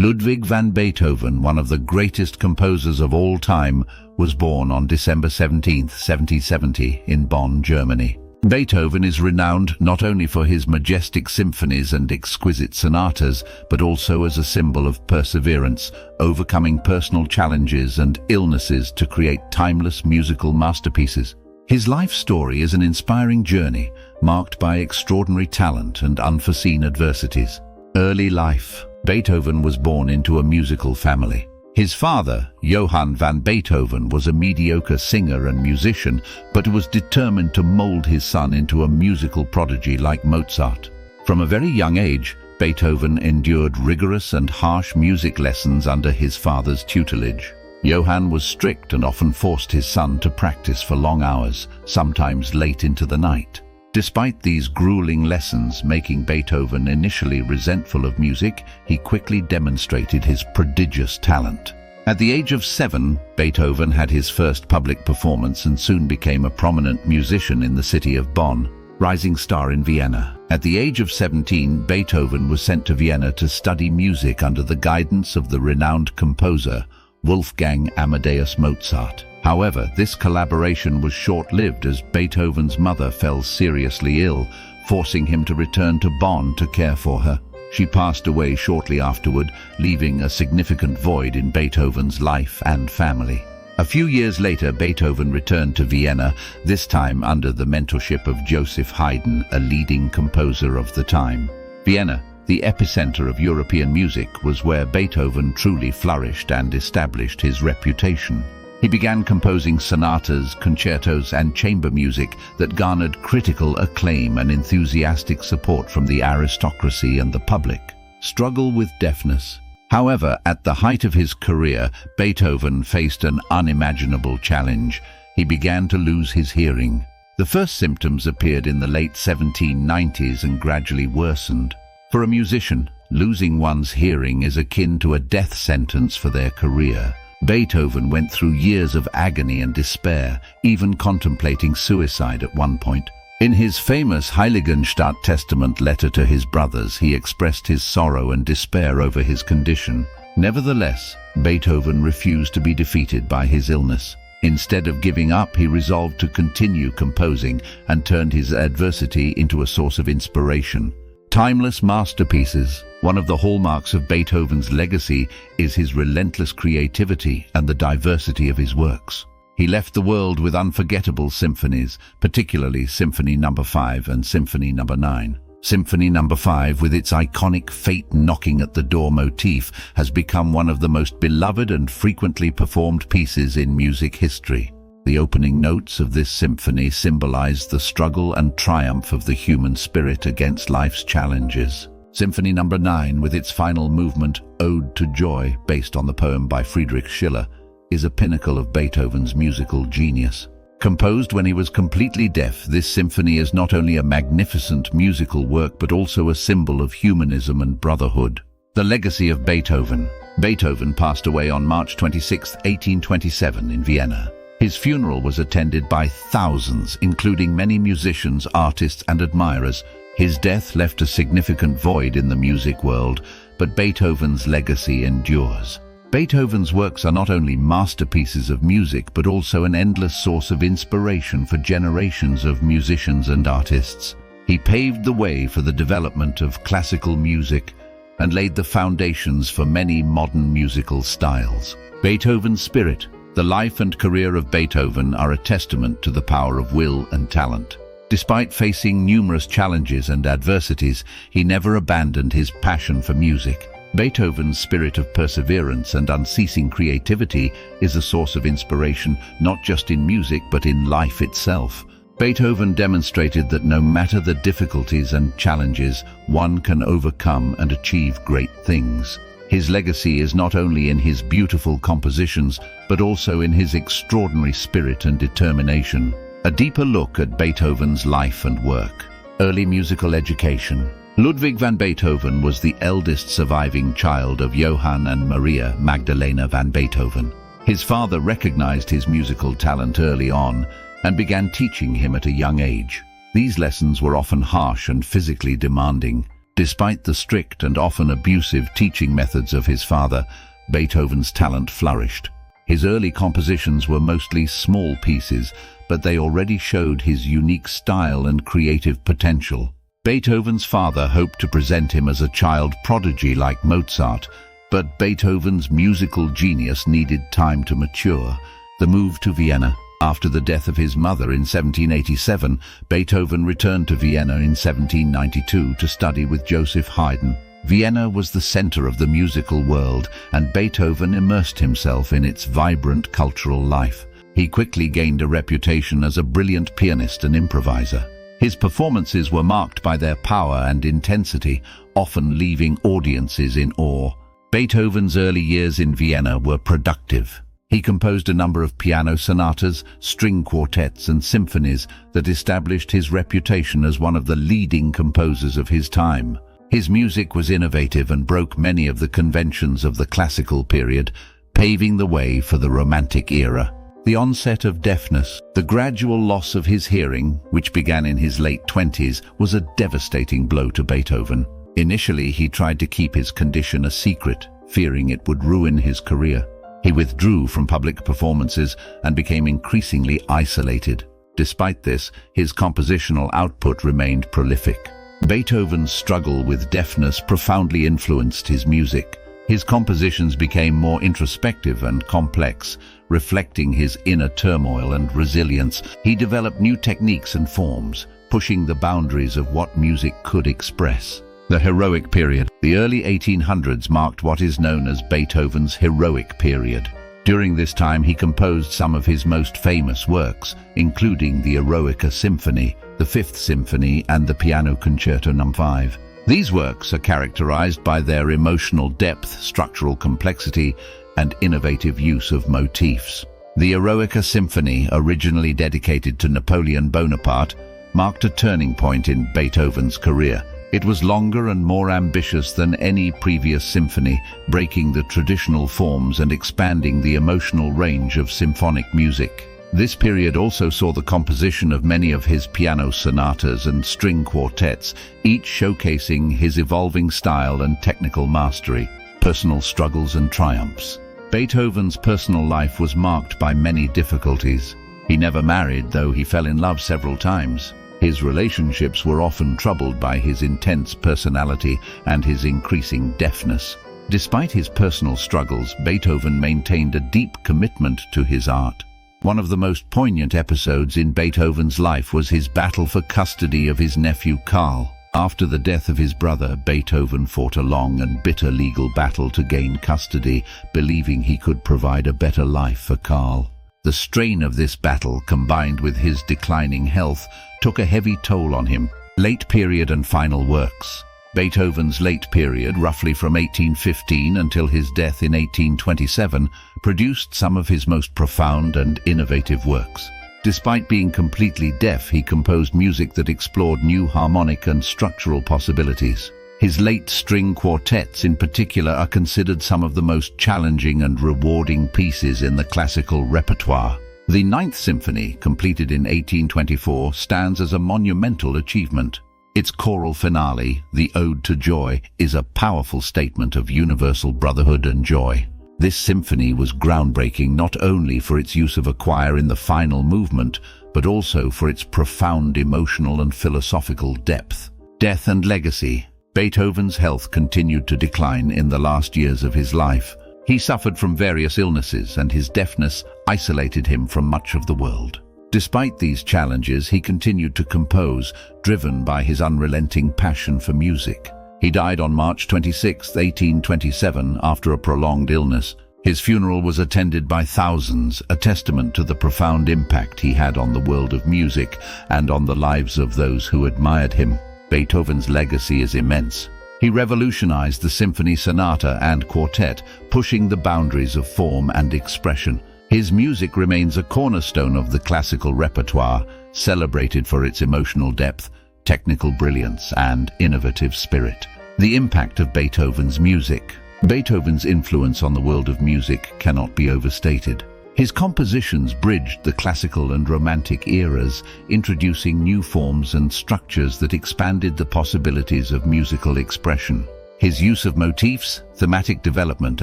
Ludwig van Beethoven, one of the greatest composers of all time, was born on December 17, 1770, in Bonn, Germany. Beethoven is renowned not only for his majestic symphonies and exquisite sonatas, but also as a symbol of perseverance, overcoming personal challenges and illnesses to create timeless musical masterpieces. His life story is an inspiring journey, marked by extraordinary talent and unforeseen adversities. Early life. Beethoven was born into a musical family. His father, Johann van Beethoven, was a mediocre singer and musician, but was determined to mold his son into a musical prodigy like Mozart. From a very young age, Beethoven endured rigorous and harsh music lessons under his father's tutelage. Johann was strict and often forced his son to practice for long hours, sometimes late into the night. Despite these grueling lessons, making Beethoven initially resentful of music, he quickly demonstrated his prodigious talent. At the age of 7, Beethoven had his first public performance and soon became a prominent musician in the city of Bonn, rising star in Vienna. At the age of 17, Beethoven was sent to Vienna to study music under the guidance of the renowned composer Wolfgang Amadeus Mozart. However, this collaboration was short-lived as Beethoven's mother fell seriously ill, forcing him to return to Bonn to care for her. She passed away shortly afterward, leaving a significant void in Beethoven's life and family. A few years later, Beethoven returned to Vienna, this time under the mentorship of Joseph Haydn, a leading composer of the time. Vienna, the epicenter of European music, was where Beethoven truly flourished and established his reputation. He began composing sonatas, concertos, and chamber music that garnered critical acclaim and enthusiastic support from the aristocracy and the public. Struggle with deafness. However, at the height of his career, Beethoven faced an unimaginable challenge. He began to lose his hearing. The first symptoms appeared in the late 1790s and gradually worsened. For a musician, losing one's hearing is akin to a death sentence for their career. Beethoven went through years of agony and despair, even contemplating suicide at one point. In his famous Heiligenstadt Testament letter to his brothers, he expressed his sorrow and despair over his condition. Nevertheless, Beethoven refused to be defeated by his illness. Instead of giving up, he resolved to continue composing and turned his adversity into a source of inspiration. Timeless masterpieces. One of the hallmarks of Beethoven's legacy is his relentless creativity and the diversity of his works. He left the world with unforgettable symphonies, particularly Symphony No. 5 and Symphony No. 9. Symphony No. 5, with its iconic fate knocking at the door motif, has become one of the most beloved and frequently performed pieces in music history. The opening notes of this symphony symbolize the struggle and triumph of the human spirit against life's challenges. Symphony No. 9, with its final movement, Ode to Joy, based on the poem by Friedrich Schiller, is a pinnacle of Beethoven's musical genius. Composed when he was completely deaf, this symphony is not only a magnificent musical work but also a symbol of humanism and brotherhood. The legacy of Beethoven. Beethoven passed away on March 26, 1827 in Vienna. His funeral was attended by thousands, including many musicians, artists, and admirers. His death left a significant void in the music world, but Beethoven's legacy endures. Beethoven's works are not only masterpieces of music, but also an endless source of inspiration for generations of musicians and artists. He paved the way for the development of classical music and laid the foundations for many modern musical styles. Beethoven's spirit. The life and career of Beethoven are a testament to the power of will and talent. Despite facing numerous challenges and adversities, he never abandoned his passion for music. Beethoven's spirit of perseverance and unceasing creativity is a source of inspiration, not just in music but in life itself. Beethoven demonstrated that no matter the difficulties and challenges, one can overcome and achieve great things. His legacy is not only in his beautiful compositions, but also in his extraordinary spirit and determination. A deeper look at Beethoven's life and work. Early musical education. Ludwig van Beethoven was the eldest surviving child of Johann and Maria Magdalena van Beethoven. His father recognized his musical talent early on and began teaching him at a young age. These lessons were often harsh and physically demanding. Despite the strict and often abusive teaching methods of his father, Beethoven's talent flourished. His early compositions were mostly small pieces, but they already showed his unique style and creative potential. Beethoven's father hoped to present him as a child prodigy like Mozart, but Beethoven's musical genius needed time to mature. The move to Vienna. After the death of his mother in 1787, Beethoven returned to Vienna in 1792 to study with Joseph Haydn. Vienna was the center of the musical world, and Beethoven immersed himself in its vibrant cultural life. He quickly gained a reputation as a brilliant pianist and improviser. His performances were marked by their power and intensity, often leaving audiences in awe. Beethoven's early years in Vienna were productive. He composed a number of piano sonatas, string quartets, and symphonies that established his reputation as one of the leading composers of his time. His music was innovative and broke many of the conventions of the classical period, paving the way for the Romantic era. The onset of deafness, the gradual loss of his hearing, which began in his late 20s, was a devastating blow to Beethoven. Initially, he tried to keep his condition a secret, fearing it would ruin his career. He withdrew from public performances and became increasingly isolated. Despite this, his compositional output remained prolific. Beethoven's struggle with deafness profoundly influenced his music. His compositions became more introspective and complex, reflecting his inner turmoil and resilience. He developed new techniques and forms, pushing the boundaries of what music could express. The heroic period. The early 1800s marked what is known as Beethoven's heroic period. During this time, he composed some of his most famous works, including the Eroica Symphony, the Fifth Symphony, and the Piano Concerto No. 5. These works are characterized by their emotional depth, structural complexity, and innovative use of motifs. The Eroica Symphony, originally dedicated to Napoleon Bonaparte, marked a turning point in Beethoven's career. It was longer and more ambitious than any previous symphony, breaking the traditional forms and expanding the emotional range of symphonic music. This period also saw the composition of many of his piano sonatas and string quartets, each showcasing his evolving style and technical mastery. Personal struggles and triumphs. Beethoven's personal life was marked by many difficulties. He never married, though he fell in love several times. His relationships were often troubled by his intense personality and his increasing deafness. Despite his personal struggles, Beethoven maintained a deep commitment to his art. One of the most poignant episodes in Beethoven's life was his battle for custody of his nephew Karl. After the death of his brother, Beethoven fought a long and bitter legal battle to gain custody, believing he could provide a better life for Karl. The strain of this battle, combined with his declining health, took a heavy toll on him. Late period and final works. Beethoven's late period, roughly from 1815 until his death in 1827, produced some of his most profound and innovative works. Despite being completely deaf, he composed music that explored new harmonic and structural possibilities. His late string quartets in particular are considered some of the most challenging and rewarding pieces in the classical repertoire. The Ninth Symphony, completed in 1824, stands as a monumental achievement. Its choral finale, the Ode to Joy, is a powerful statement of universal brotherhood and joy. This symphony was groundbreaking not only for its use of a choir in the final movement, but also for its profound emotional and philosophical depth. Death and legacy. Beethoven's health continued to decline in the last years of his life. He suffered from various illnesses, and his deafness isolated him from much of the world. Despite these challenges, he continued to compose, driven by his unrelenting passion for music. He died on March 26, 1827, after a prolonged illness. His funeral was attended by thousands, a testament to the profound impact he had on the world of music and on the lives of those who admired him. Beethoven's legacy is immense. He revolutionized the symphony, sonata, and quartet, pushing the boundaries of form and expression. His music remains a cornerstone of the classical repertoire, celebrated for its emotional depth, technical brilliance, and innovative spirit. The impact of Beethoven's music. Beethoven's influence on the world of music cannot be overstated. His compositions bridged the classical and romantic eras, introducing new forms and structures that expanded the possibilities of musical expression. His use of motifs, thematic development,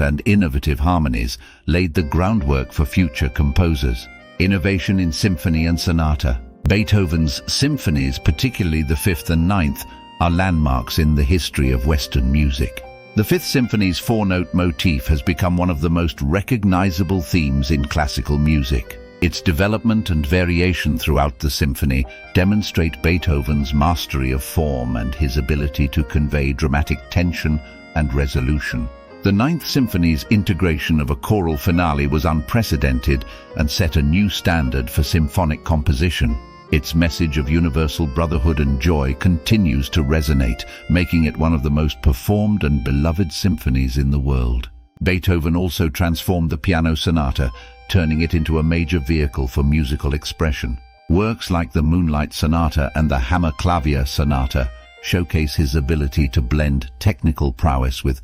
and innovative harmonies laid the groundwork for future composers. Innovation in symphony and sonata. Beethoven's symphonies, particularly the Fifth and Ninth, are landmarks in the history of Western music. The Fifth Symphony's four-note motif has become one of the most recognizable themes in classical music. Its development and variation throughout the symphony demonstrate Beethoven's mastery of form and his ability to convey dramatic tension and resolution. The Ninth Symphony's integration of a choral finale was unprecedented and set a new standard for symphonic composition. Its message of universal brotherhood and joy continues to resonate, making it one of the most performed and beloved symphonies in the world. Beethoven also transformed the piano sonata, turning it into a major vehicle for musical expression. Works like the Moonlight Sonata and the Hammerklavier Sonata showcase his ability to blend technical prowess with